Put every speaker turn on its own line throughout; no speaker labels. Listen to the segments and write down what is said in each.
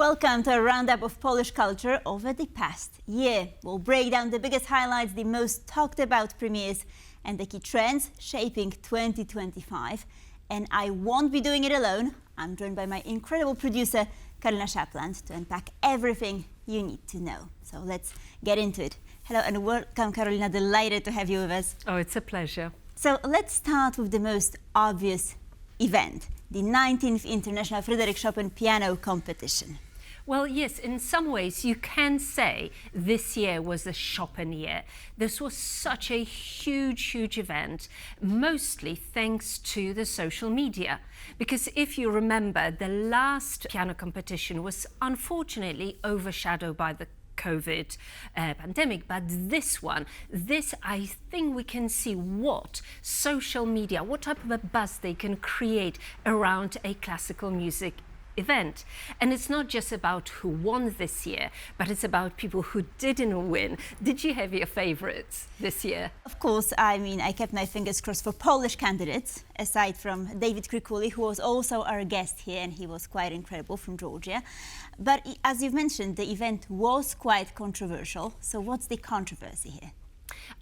Welcome to a roundup of Polish culture over the past year. We'll break down the biggest highlights, the most talked about premieres and the key trends shaping 2025. And I won't be doing it alone. I'm joined by my incredible producer, Karolina Shapland, to unpack everything you need to know. So let's get into it. Hello and welcome, Karolina. Delighted to have you with us.
Oh, it's a pleasure.
So let's start with the most obvious event, the 19th International Chopin Piano Competition.
Well, yes, in some ways you can say this year was a Chopin year. This was such a huge event, mostly thanks to the social media. Because if you remember, the last piano competition was unfortunately overshadowed by the COVID pandemic, but this I think we can see what social media, what type of a buzz they can create around a classical music event. And it's not just about who won this year, but it's about people who didn't win. Did you have your favorites this year?
Of course, I kept my fingers crossed for Polish candidates, aside from David Krikuli, who was also our guest here, and he was quite incredible, from Georgia. But as you've mentioned, the event was quite controversial. So what's the controversy here?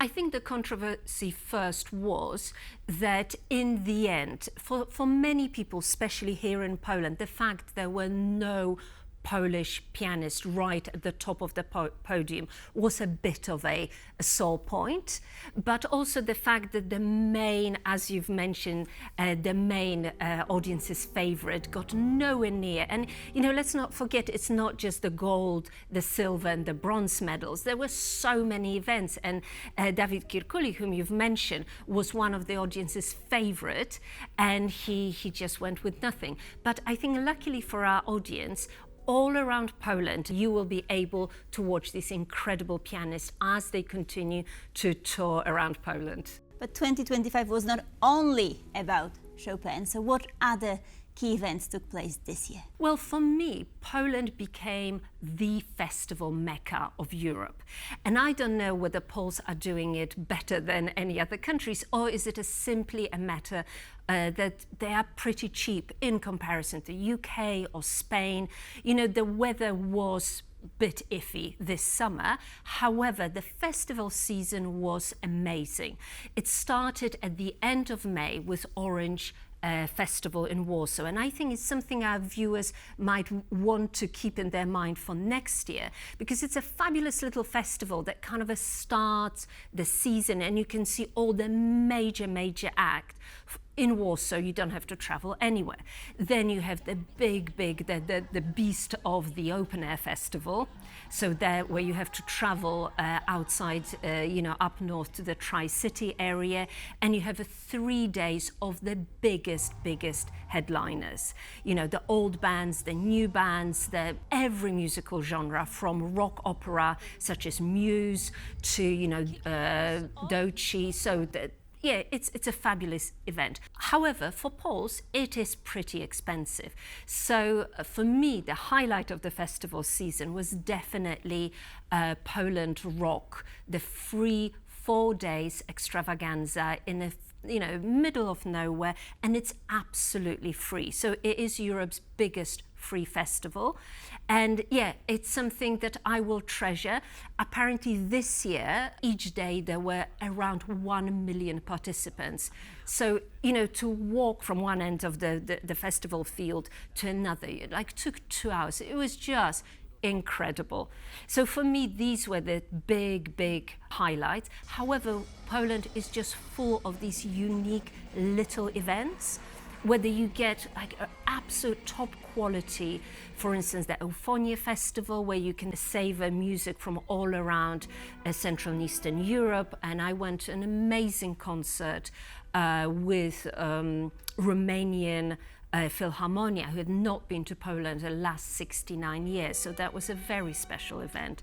I think the controversy first was that in the end, for many people, especially here in Poland, the fact there were no Polish pianist right at the top of the podium was a bit of a sore point, but also the fact that the main, as you've mentioned, the main audience's favorite got nowhere near. And, you know, let's not forget, it's not just the gold, the silver and the bronze medals. There were so many events, and David Krikuli, whom you've mentioned, was one of the audience's favorite, and he just went with nothing. But I think luckily for our audience, all around Poland, you will be able to watch these incredible pianists as they continue to tour around Poland.
But 2025 was not only about Chopin, so what other key events took place this year?
Well, for me, Poland became the festival mecca of Europe. And I don't know whether Poles are doing it better than any other countries, or is it simply a matter that they are pretty cheap in comparison to UK or Spain. You know, the weather was a bit iffy this summer. However, the festival season was amazing. It started at the end of May with Orange Festival in Warsaw, and I think it's something our viewers might want to keep in their mind for next year, because it's a fabulous little festival that kind of starts the season, and you can see all the major acts in Warsaw. You don't have to travel anywhere. Then you have the big, the beast of the open air festival. So there, where you have to travel outside, up north to the Tri-City area, and you have 3 days of the biggest headliners. You know, the old bands, the new bands, every musical genre, from rock opera such as Muse to, Doci. So yeah, it's a fabulous event. However, for Poles, it is pretty expensive. So for me, the highlight of the festival season was definitely PolandRock, the free 4 days extravaganza in a middle of nowhere, and it's absolutely free. So it is Europe's biggest free festival, and yeah, it's something that I will treasure. Apparently this year, each day there were around 1 million participants. So, to walk from one end of the festival field to another, it took 2 hours. It was just incredible. So for me, these were the big highlights. However, Poland is just full of these unique little events, whether you get absolute top quality, for instance, the Euphonia Festival, where you can savor music from all around Central and Eastern Europe. And I went to an amazing concert with Romanian Philharmonia, who had not been to Poland the last 69 years. So that was a very special event.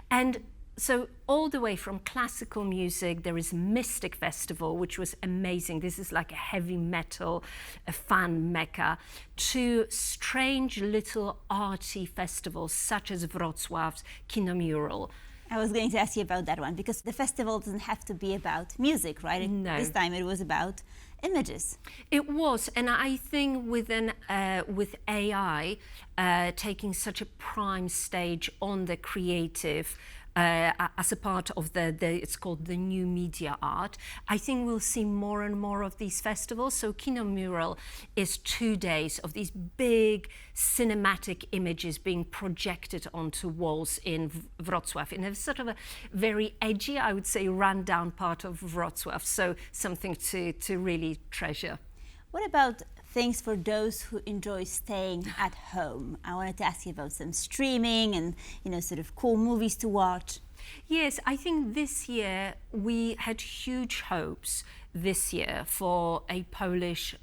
And so all the way from classical music, there is Mystic Festival, which was amazing. This is like a heavy metal, a fan mecca, to strange little arty festivals such as Wrocław's KinoMural.
I was going to ask you about that one, because the festival doesn't have to be about music, right?
No.
This time it was about images.
It was, and I think with AI taking such a prime stage on the creative as a part of it's called the new media art, I think we'll see more and more of these festivals. So KinoMural is 2 days of these big cinematic images being projected onto walls in Wrocław, in a sort of a very edgy, I would say, run-down part of Wrocław. So something to really treasure.
What about things for those who enjoy staying at home? I wanted to ask you about some streaming and, sort of cool movies to watch.
Yes, I think this year we had huge hopes this year for a Polish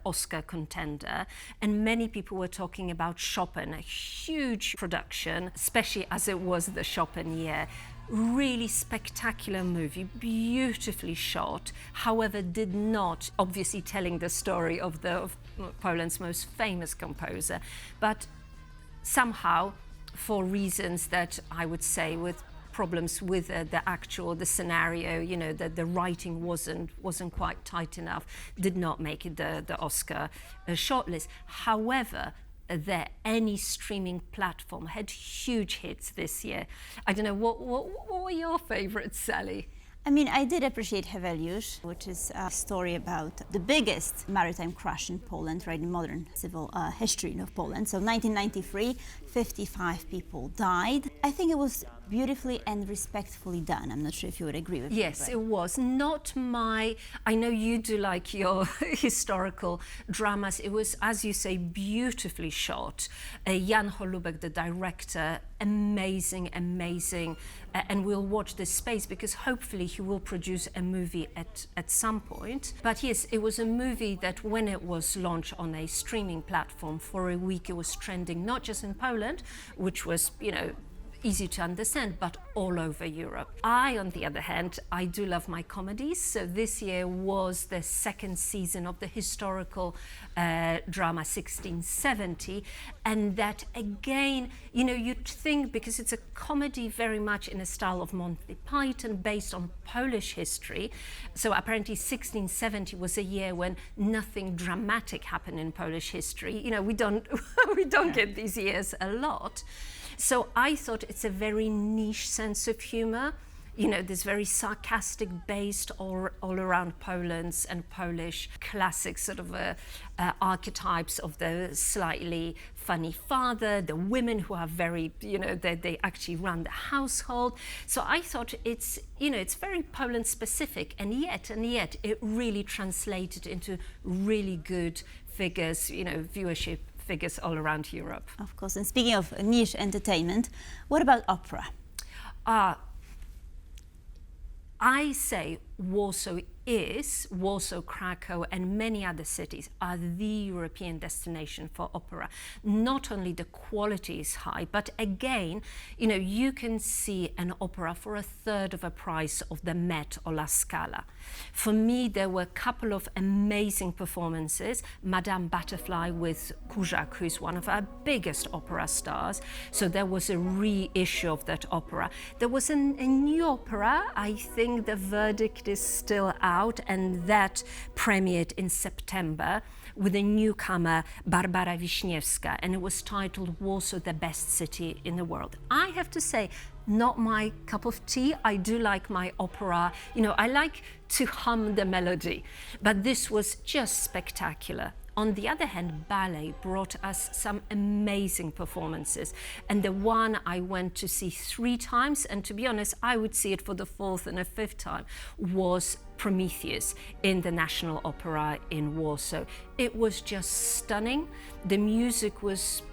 Oscar contender, and many people were talking about Chopin, a huge production, especially as it was the Chopin year. Really spectacular movie, beautifully shot, however did not, obviously telling the story of Poland's most famous composer, but somehow, for reasons that I would say with problems with the scenario, that the writing wasn't quite tight enough, did not make it the Oscar shortlist. However, any streaming platform had huge hits this year. I don't know, what were your favorites, Sally?
I mean, I did appreciate Heveliusz, which is a story about the biggest maritime crash in Poland, right, in modern civil history of Poland. So 1993, 55 people died. I think it was beautifully and respectfully done. I'm not sure if you would agree with me.
Yes, it was. I know you do like your historical dramas. It was, as you say, beautifully shot. Jan Holubek, the director, amazing. And we'll watch this space because hopefully he will produce a movie at some point. But yes, it was a movie that when it was launched on a streaming platform for a week, it was trending not just in Poland, which was, easy to understand, but all over Europe. On the other hand, I do love my comedies. So this year was the second season of the historical drama 1670. And that again, you'd think, because it's a comedy very much in a style of Monty Python based on Polish history. So apparently 1670 was a year when nothing dramatic happened in Polish history. We don't get these years a lot. So I thought it's a very niche sense of humor, this very sarcastic based all around Poland's and Polish classic sort of archetypes of the slightly funny father, the women who are very, they actually run the household. So I thought it's very Poland specific, and yet it really translated into really good figures, viewership figures all around Europe.
Of course, and speaking of niche entertainment, what about opera?
I say Warsaw, Krakow, and many other cities are the European destination for opera. Not only the quality is high, but again, you can see an opera for a third of the price of the Met or La Scala. For me, there were a couple of amazing performances. Madame Butterfly with Kurzak, who's one of our biggest opera stars. So there was a reissue of that opera. There was a new opera. I think the verdict is still out, and that premiered in September with a newcomer, Barbara Wiśniewska, and it was titled Warsaw, the Best City in the World. I have to say, not my cup of tea. I do like my opera, I like to hum the melody, but this was just spectacular. On the other hand, ballet brought us some amazing performances. And the one I went to see 3 times, and to be honest, I would see it for the 4th and a 5th time, was Prometheus in the National Opera in Warsaw. It was just stunning. The music was,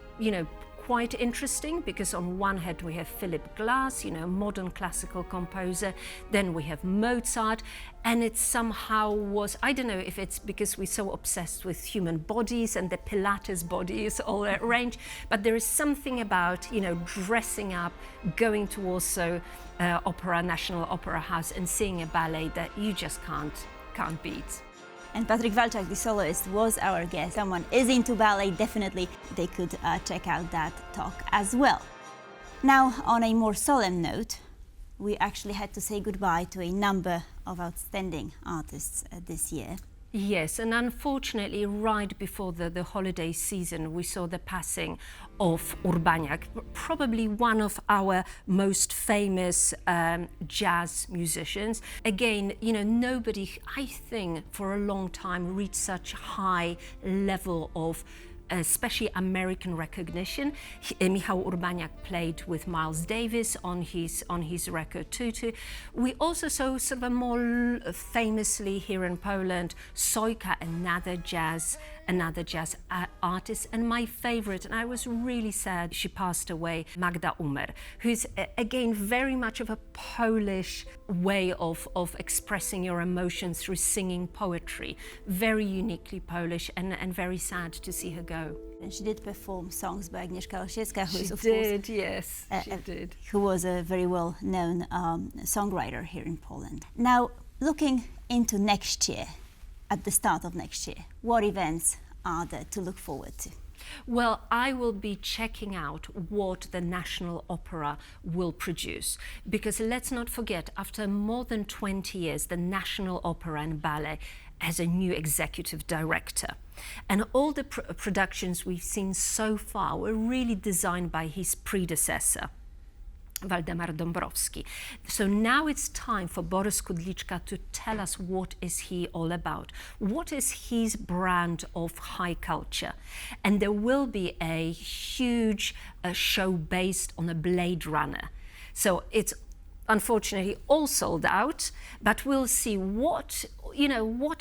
quite interesting, because on one hand we have Philip Glass, modern classical composer, then we have Mozart, and it somehow was, I don't know if it's because we're so obsessed with human bodies and the Pilates body is all arranged, but there is something about, dressing up, going to Warsaw National Opera House and seeing a ballet that you just can't beat.
And Patryk Walczak, the soloist, was our guest. Someone is into ballet, definitely they could check out that talk as well. Now, on a more solemn note, we actually had to say goodbye to a number of outstanding artists this year.
Yes, and unfortunately, right before the holiday season, we saw the passing of Urbaniak, probably one of our most famous jazz musicians. Again, you know, nobody, I think, for a long time reached such high level of especially American recognition. Michał Urbaniak played with Miles Davis on his record Tutu. We also saw sort of a more famously here in Poland, Sojka, another jazz artist, and my favorite, and I was really sad she passed away, Magda Umer, who's again very much of a Polish way of expressing your emotions through singing poetry, very uniquely Polish, and very sad to see her go.
And she did perform songs by Agnieszka Osiecka, who is of
course, yes, she did.
Who was a very well-known songwriter here in Poland. Now, looking into next year, at the start of next year, what events are there to look forward to?
Well, I will be checking out what the National Opera will produce, because let's not forget, after more than 20 years, the National Opera and Ballet has a new executive director. And all the productions we've seen so far were really designed by his predecessor, Waldemar Dąbrowski. So now it's time for Borys Kudliczka to tell us what is he all about. What is his brand of high culture? And there will be a huge show based on a Blade Runner. So it's unfortunately all sold out, but we'll see what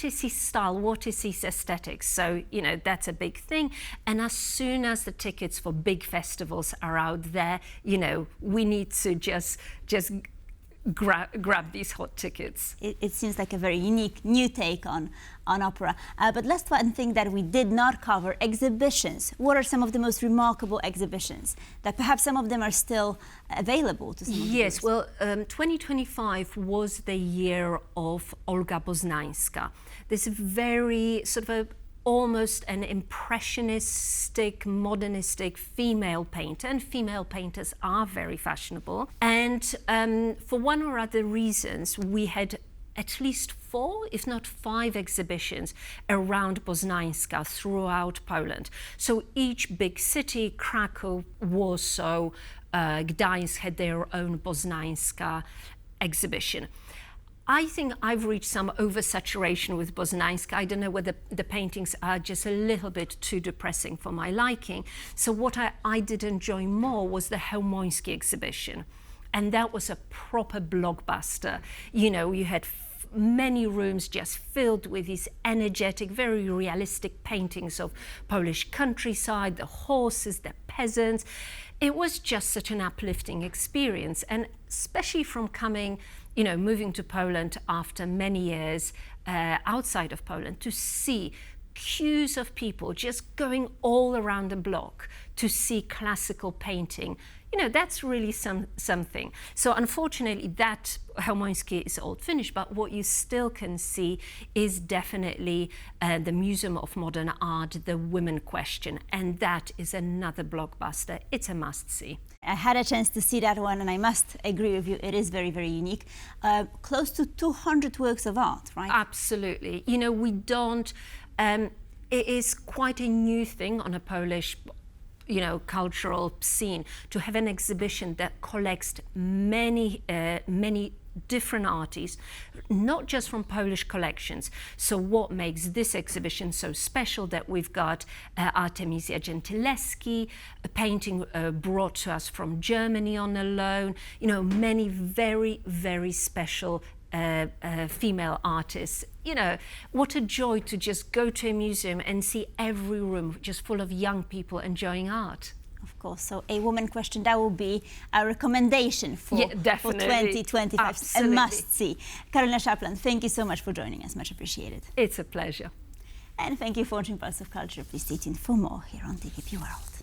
is his style, what is his aesthetics. So, you know, that's a big thing. And as soon as the tickets for big festivals are out there, you know, we need to just grab these hot tickets.
It seems like a very unique new take on opera. But last one thing that we did not cover, exhibitions. What are some of the most remarkable exhibitions that perhaps some of them are still available to some of the
Yes,
viewers?
well, 2025 was the year of Olga Boznańska. This very sort of almost an impressionistic, modernistic female painter, and female painters are very fashionable. And for one or other reasons, we had at least 4, if not 5 exhibitions around Boznańska throughout Poland. So each big city, Krakow, Warsaw, Gdańsk had their own Boznańska exhibition. I think I've reached some oversaturation with Boznańska. I don't know whether the paintings are just a little bit too depressing for my liking. So what I did enjoy more was the Chełmoński exhibition. And that was a proper blockbuster. You know, you had many rooms just filled with these energetic, very realistic paintings of Polish countryside, the horses, the peasants. It was just such an uplifting experience. And especially from coming, you know, moving to Poland after many years outside of Poland, to see queues of people just going all around the block to see classical painting, you know, that's really something. So unfortunately, that Chełmoński is old finished, but what you still can see is definitely the Museum of Modern Art, the Women Question, and that is another blockbuster. It's a must-see.
I had a chance to see that one, and I must agree with you, it is very, very unique. Close to 200 works of art, right?
Absolutely. You know, we don't, it is quite a new thing on a Polish, you know, cultural scene to have an exhibition that collects many different artists, not just from Polish collections. So what makes this exhibition so special, that we've got Artemisia Gentileschi, a painting brought to us from Germany on a loan, you know, many very, very special female artists. You know, what a joy to just go to a museum and see every room just full of young people enjoying art.
Of course, so a woman question, that will be a recommendation for 2025,
Absolutely.
a must-see. Karolina Shapland, thank you so much for joining us, much appreciated.
It's a pleasure.
And thank you for watching Pulse of Culture. Please stay tuned for more here on TVP World.